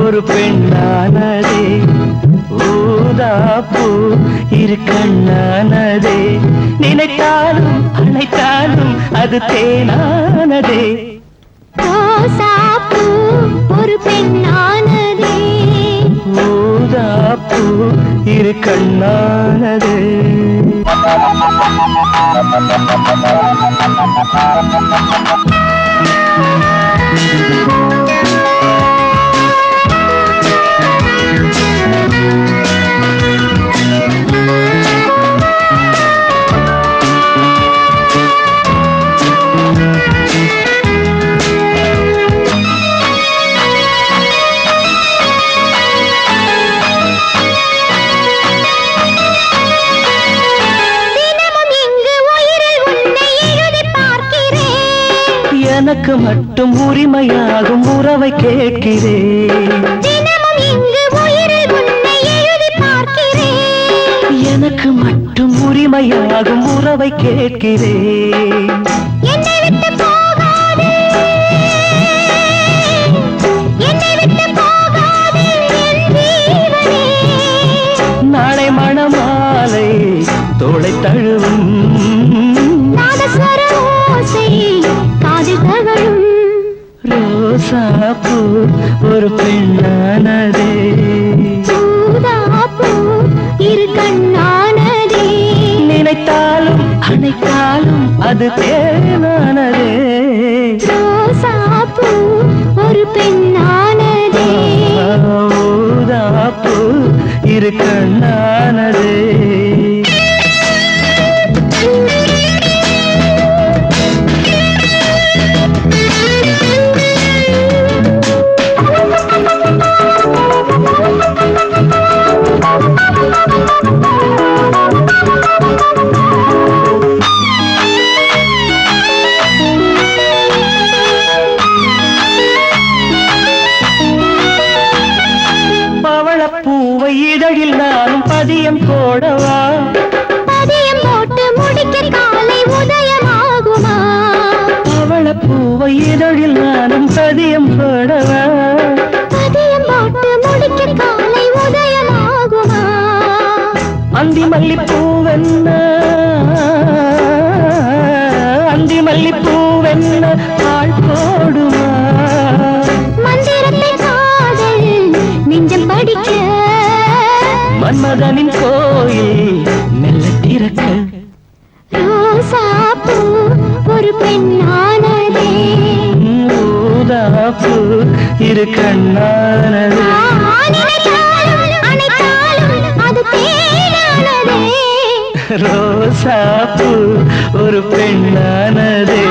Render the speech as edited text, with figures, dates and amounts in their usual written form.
ஒரு பெண்ணானதே, ஊதாப்பூ இரு கண்ணானதே, நினைத்தாலும் அணைத்தாலும் அது தேனானதே. ரோசாப்பூ ஒரு பெண்ணானதே, ஊதாப்பூ இரு கண்ணானதே. எனக்கு மட்டும் உரிமையாகும் உறவை கேட்கிறேன். தினமும் இங்கு உயிரில் உன்னை எழுதி பார்க்கிறேன். எனக்கு மட்டும் உரிமையாகும் உறவை கேட்கிறேன். என்னை விட்டு போகாதே, என்னை விட்டு போகாதே என் ஜீவனே. நாளை மணமாலை தோளை தழுவும் நாதஸ்வர ஓசை காதில் தவழும். ரோசாப்பூ ஒரு பெண்ணானதே, ஊதாப்பூ இரு கண்ணானதே, நினைத்தாலும் அணைத்தாலும் அது தேனானதே. ரோசாப்பூ ஒரு பெண்ணானதே, ஊதாப்பூ இரு கண்ணானதே. பவளப்பூவை இதழில் நானும் பதியம் போடவா? பதியம் போட்டு முடிக்க காலை உதயமாகுமா? பவளப்பூவை இதழில் நானும் பதியம் போடவா? பதியம் போட்டு முடிக்க காலை உதயமாகுமா? அந்தி மல்லிப்பூவென்ன, அந்தி மல்லிப்பூவென்ன பால் போடுமா? மந்திரத்தை காதல் நெஞ்சம் படிக்க, மன்மதனின் கோயில் மெல்ல திறக்க. ரோசாப்பூ ஒரு பெண்ணானதே, ஊதாப்பூ இரு கண்ணானதே. நினைத்தாலும் அணைத்தாலும் அது தேனானதே. ரோசாப்பூ ஒரு பெண்ணானதே.